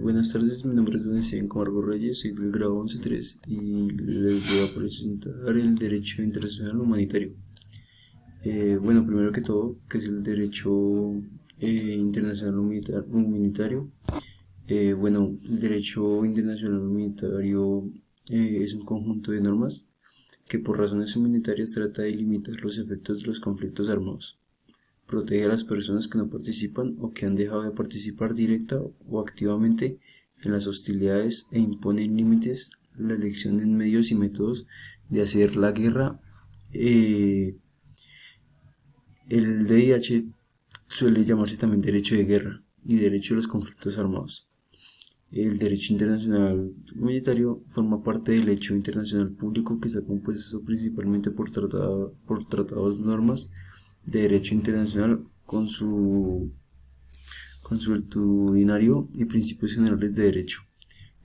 Buenas tardes, mi nombre es Don Esteban Camargo Reyes, soy del grado 11.3 y les voy a presentar el Derecho Internacional Humanitario. Primero que todo, ¿qué es el Derecho Internacional Humanitario? El Derecho Internacional Humanitario es un conjunto de normas que por razones humanitarias trata de limitar los efectos de los conflictos armados. Protege a las personas que no participan o que han dejado de participar directa o activamente en las hostilidades e impone límites la elección en medios y métodos de hacer la guerra. El DIH suele llamarse también derecho de guerra y derecho de los conflictos armados. El derecho internacional humanitario forma parte del derecho internacional público que está compuesto principalmente por tratados, normas de derecho internacional consuetudinario y principios generales de derecho.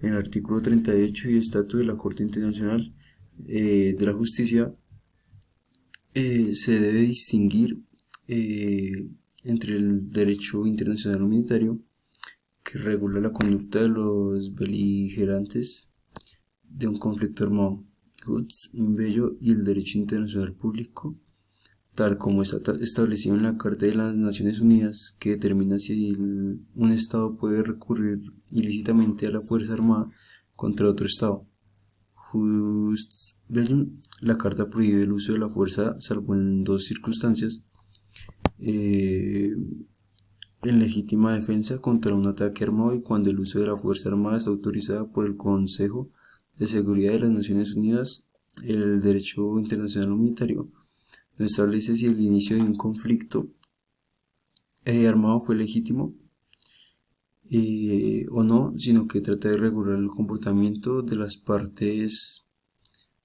En el artículo 38 y estatuto de la Corte Internacional de la Justicia se debe distinguir entre el derecho internacional humanitario, que regula la conducta de los beligerantes de un conflicto armado, y el derecho internacional público, tal como está establecido en la Carta de las Naciones Unidas, que determina si un Estado puede recurrir ilícitamente a la fuerza armada contra otro Estado. La Carta prohíbe el uso de la fuerza salvo en dos circunstancias: en legítima defensa contra un ataque armado y cuando el uso de la fuerza armada está autorizada por el Consejo de Seguridad de las Naciones Unidas. El derecho internacional humanitario no establece si el inicio de un conflicto armado fue legítimo o no, sino que trata de regular el comportamiento de las partes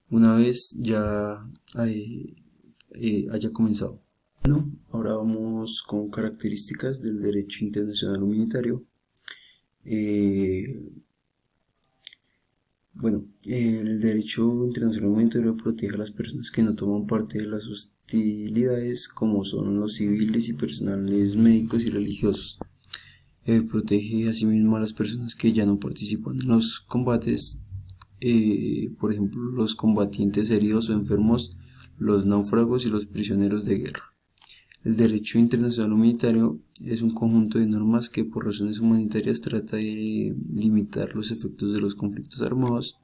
una vez ya haya comenzado. Bueno, ahora vamos con características del derecho internacional humanitario. El derecho internacional humanitario protege a las personas que no toman parte de las hostilidades, como son los civiles y personales médicos y religiosos. Protege asimismo a las personas que ya no participan en los combates, por ejemplo, los combatientes heridos o enfermos, los náufragos y los prisioneros de guerra. El derecho internacional humanitario es un conjunto de normas que por razones humanitarias trata de limitar los efectos de los conflictos armados,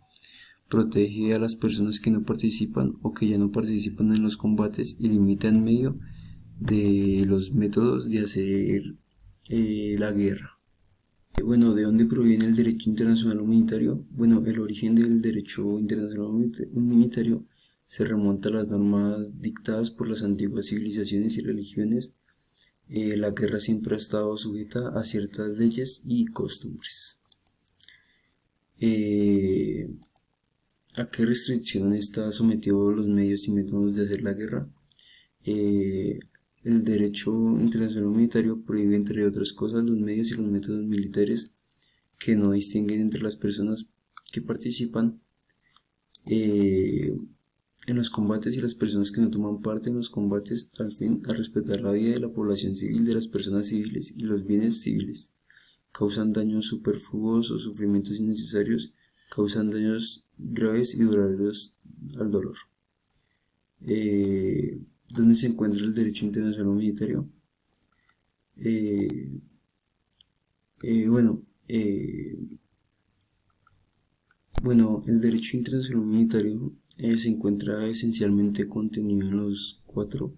protege a las personas que no participan o que ya no participan en los combates y limita en medio de los métodos de hacer la guerra. ¿De dónde proviene el derecho internacional humanitario? El origen del derecho internacional humanitario se remonta a las normas dictadas por las antiguas civilizaciones y religiones. La guerra siempre ha estado sujeta a ciertas leyes y costumbres. ¿A qué restricción están sometidos los medios y métodos de hacer la guerra? El derecho internacional humanitario prohíbe, entre otras cosas, los medios y los métodos militares que no distinguen entre las personas que participan en los combates y las personas que no toman parte en los combates, al fin a respetar la vida de la población civil, de las personas civiles y los bienes civiles. Causan daños superfluos o sufrimientos innecesarios, causan daños graves y duraderos al dolor. ¿Dónde se encuentra el derecho internacional humanitario? El derecho internacional humanitario se encuentra esencialmente contenido en los 4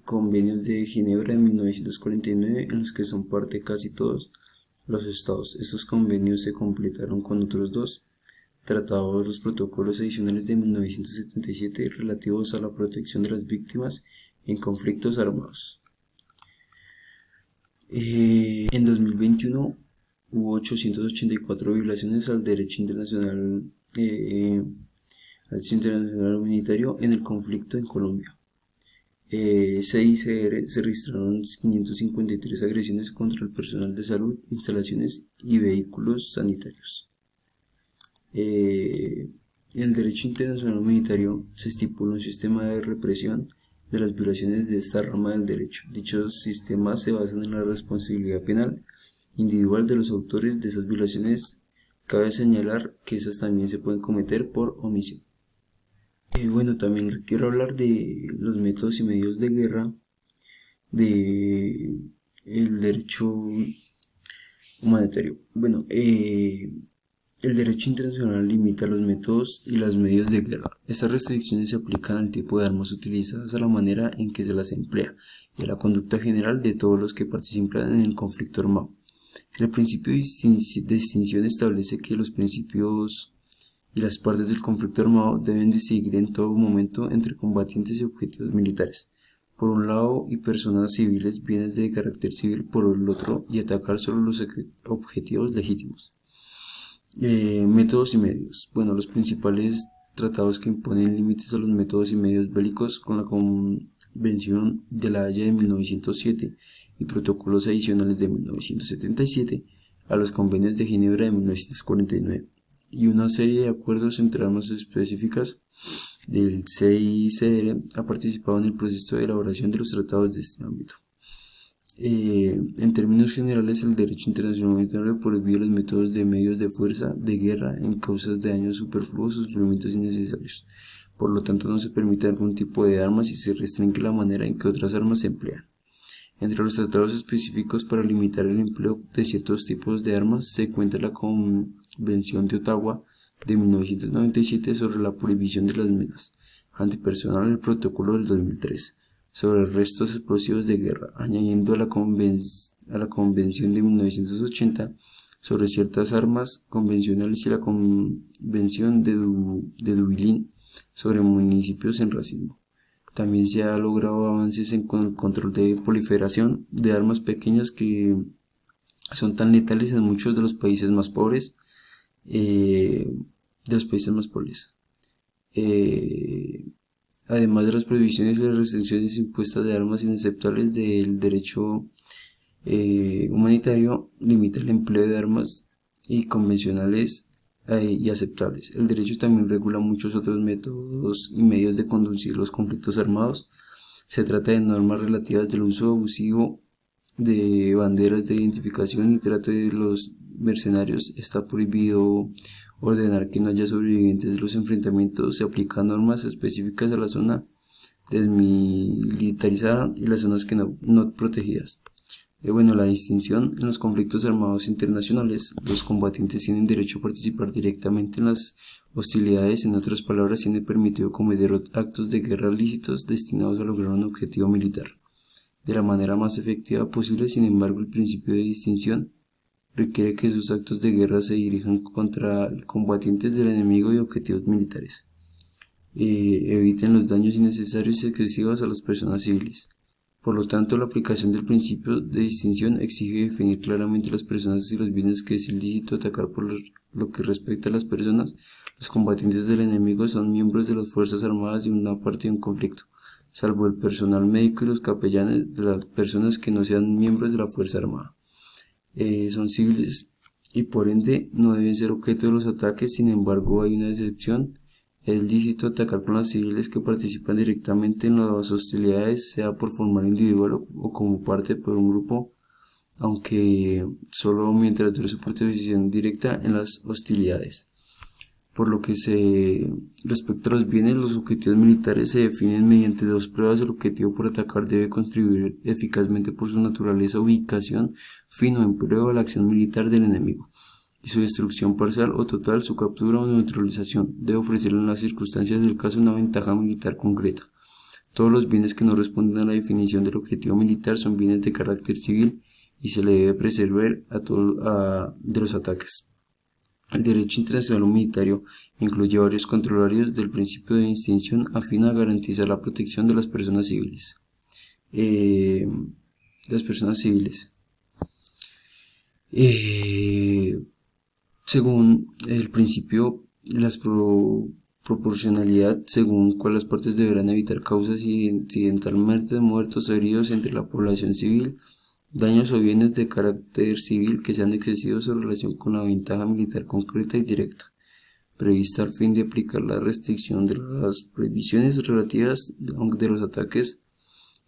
convenios de Ginebra de 1949, en los que son parte casi todos los estados. Estos convenios se completaron con otros 2 tratados, los protocolos adicionales de 1977 relativos a la protección de las víctimas en conflictos armados. En 2021 hubo 884 violaciones al derecho internacional humanitario en el conflicto en Colombia. CICR se registraron 553 agresiones contra el personal de salud, instalaciones y vehículos sanitarios. En el derecho internacional humanitario se estipula un sistema de represión de las violaciones de esta rama del derecho. Dichos sistemas se basan en la responsabilidad penal individual de los autores de esas violaciones. Cabe señalar que esas también se pueden cometer por omisión. Bueno, también quiero hablar de los métodos y medios de guerra, de el derecho humanitario. Bueno, el derecho internacional limita los métodos y los medios de guerra. Estas restricciones se aplican al tipo de armas utilizadas, a la manera en que se las emplea y a la conducta general de todos los que participan en el conflicto armado. El principio de distinción establece que los principios y las partes del conflicto armado deben decidir en todo momento entre combatientes y objetivos militares, por un lado, y personas civiles, bienes de carácter civil, por el otro, y atacar solo los objetivos legítimos. Métodos y medios. Bueno, los principales tratados que imponen límites a los métodos y medios bélicos con la Convención de la Haya de 1907 y protocolos adicionales de 1977, a los convenios de Ginebra de 1949 y una serie de acuerdos entre armas específicas del CICR ha participado en el proceso de elaboración de los tratados de este ámbito. En términos generales, el derecho internacional humanitario prohíbe los métodos de medios de fuerza de guerra en causas de daños superfluos o sufrimientos innecesarios. Por lo tanto, no se permite algún tipo de armas y se restringe la manera en que otras armas se emplean. Entre los tratados específicos para limitar el empleo de ciertos tipos de armas se encuentra la Convención de Ottawa de 1997 sobre la prohibición de las minas antipersonal, el protocolo del 2003 sobre restos explosivos de guerra, añadiendo a la Convención de 1980 sobre ciertas armas convencionales y la Convención de Dublín sobre municipios en racismo. También se ha logrado avances en el control de proliferación de armas pequeñas que son tan letales en muchos de los países más pobres. Además de las prohibiciones y las restricciones impuestas de armas inaceptables del derecho humanitario, limita el empleo de armas y convencionales y aceptables. El derecho también regula muchos otros métodos y medios de conducir los conflictos armados. Se trata de normas relativas del uso abusivo de banderas de identificación y trato de los mercenarios. Está prohibido ordenar que no haya sobrevivientes de los enfrentamientos. Se aplican normas específicas a la zona desmilitarizada y las zonas que no protegidas. La distinción en los conflictos armados internacionales. Los combatientes tienen derecho a participar directamente en las hostilidades. En otras palabras, tienen permitido cometer actos de guerra lícitos destinados a lograr un objetivo militar de la manera más efectiva posible. Sin embargo, el principio de distinción requiere que sus actos de guerra se dirijan contra combatientes del enemigo y objetivos militares. Eviten los daños innecesarios y excesivos a las personas civiles. Por lo tanto, la aplicación del principio de distinción exige definir claramente las personas y los bienes que es ilícito atacar. Por lo que respecta a las personas, los combatientes del enemigo son miembros de las Fuerzas Armadas de una parte de un conflicto, salvo el personal médico y los capellanes de las personas que no sean miembros de la Fuerza Armada. Son civiles y por ende no deben ser objeto de los ataques. Sin embargo, hay una excepción. Es lícito atacar con los civiles que participan directamente en las hostilidades, sea por forma individual o como parte por un grupo, aunque solo mientras dure su participación directa en las hostilidades. Por lo que se respecta a los bienes, los objetivos militares se definen mediante dos pruebas. El objetivo por atacar debe contribuir eficazmente por su naturaleza, ubicación, fin o empleo a la acción militar del enemigo, y su destrucción parcial o total, su captura o neutralización. Debe ofrecerle en las circunstancias del caso una ventaja militar concreta. Todos los bienes que no responden a la definición del objetivo militar son bienes de carácter civil y se le debe preservar de los ataques. El derecho internacional humanitario incluye varios controlarios del principio de distinción a fin de garantizar la protección de las personas civiles. Según el principio, la proporcionalidad, según cual las partes deberán evitar causas incidentalmente de muertos o heridos entre la población civil, daños o bienes de carácter civil que sean excesivos en relación con la ventaja militar concreta y directa, prevista al fin de aplicar la restricción de las prohibiciones relativas de los ataques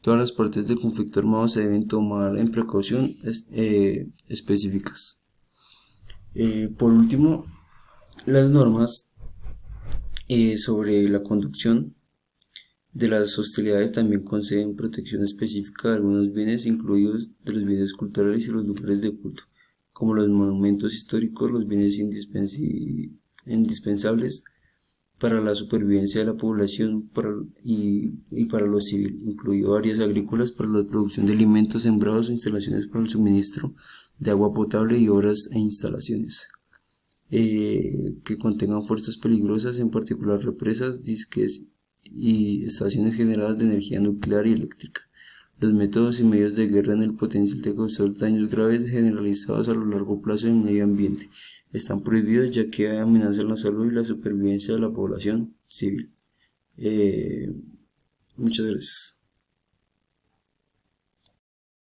Todas las partes del conflicto armado se deben tomar en precaución específicas. Por último, las normas sobre la conducción de las hostilidades también conceden protección específica de algunos bienes, incluidos de los bienes culturales y los lugares de culto, como los monumentos históricos, los bienes indispensables para la supervivencia de la población y para lo civil, incluido áreas agrícolas para la producción de alimentos, sembrados o instalaciones para el suministro de agua potable y obras e instalaciones que contengan fuerzas peligrosas, en particular represas, disques y estaciones generadas de energía nuclear y eléctrica. Los métodos y medios de guerra en el potencial de causar daños graves generalizados a lo largo plazo en el medio ambiente están prohibidos, ya que amenazan la salud y la supervivencia de la población civil. Muchas gracias.